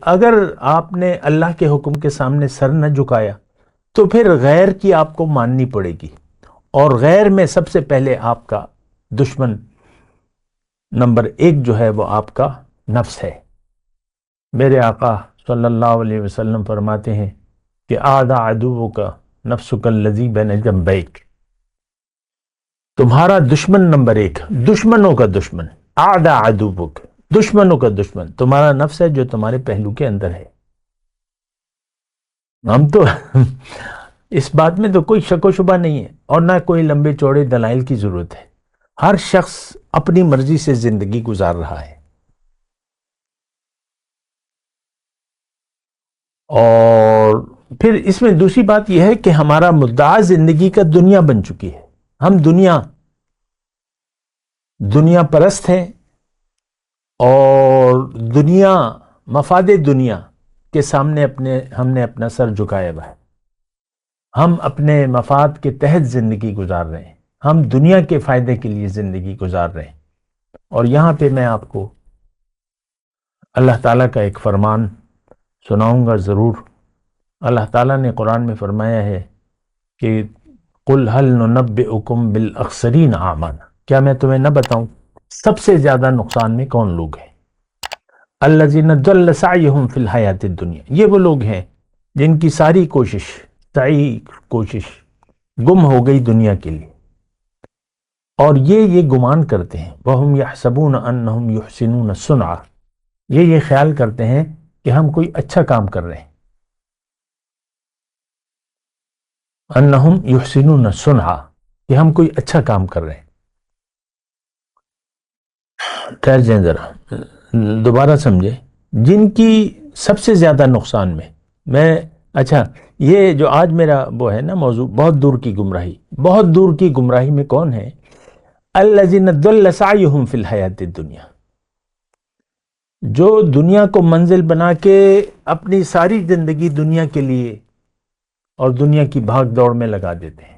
اگر آپ نے اللہ کے حکم کے سامنے سر نہ جھکایا تو پھر غیر کی آپ کو ماننی پڑے گی، اور غیر میں سب سے پہلے آپ کا دشمن نمبر 1 جو ہے وہ آپ کا نفس ہے۔ میرے آقا صلی اللہ علیہ وسلم فرماتے ہیں کہ اعدی عدوک نفسک الذی بین جنبیک، تمہارا دشمن نمبر 1، دشمنوں کا دشمن، اعدی عدوک، دشمنوں کا دشمن تمہارا نفس ہے جو تمہارے پہلو کے اندر ہے۔ ہم تو اس بات میں تو کوئی شک و شبہ نہیں ہے، اور نہ کوئی لمبے چوڑے دلائل کی ضرورت ہے۔ ہر شخص اپنی مرضی سے زندگی گزار رہا ہے، اور پھر اس میں دوسری بات یہ ہے کہ ہمارا مدعا زندگی کا دنیا بن چکی ہے۔ ہم دنیا پرست ہیں، اور دنیا، مفاد دنیا کے سامنے ہم نے اپنا سر جھکایا ہوا ہے۔ ہم اپنے مفاد کے تحت زندگی گزار رہے ہیں، ہم دنیا کے فائدے کے لیے زندگی گزار رہے ہیں۔ اور یہاں پہ میں آپ کو اللہ تعالیٰ کا ایک فرمان سناؤں گا ضرور۔ اللہ تعالیٰ نے قرآن میں فرمایا ہے کہ قُلْ هَلْ نُنَبِّئُكُمْ بِالْأَخْسَرِينَ أَعْمَالًا، کیا میں تمہیں نہ بتاؤں سب سے زیادہ نقصان میں کون لوگ ہیں؟ الَّذِينَ ضَلَّ سَعْيُهُمْ فِي الْحَيَاةِ الدُّنْيَا، یہ وہ لوگ ہیں جن کی ساری کوشش گم ہو گئی دنیا کے لیے، اور یہ گمان کرتے ہیں وَهُمْ يَحْسَبُونَ أَنَّهُمْ يُحْسِنُونَ صُنْعًا، یہ خیال کرتے ہیں کہ ہم کوئی اچھا کام کر رہے ہیں، أَنَّهُمْ يُحْسِنُونَ صُنْعًا، کہ ہم کوئی اچھا کام کر رہے ہیں۔ ٹھہر جائیں ذرا، دوبارہ سمجھے، جن کی سب سے زیادہ نقصان میں اچھا، یہ جو آج میرا وہ ہے نا موضوع، بہت دور کی گمراہی میں کون ہے؟ الذین ضل سعیہم فی الحیاۃ الدنیا، جو دنیا کو منزل بنا کے اپنی ساری زندگی دنیا کے لیے اور دنیا کی بھاگ دوڑ میں لگا دیتے ہیں۔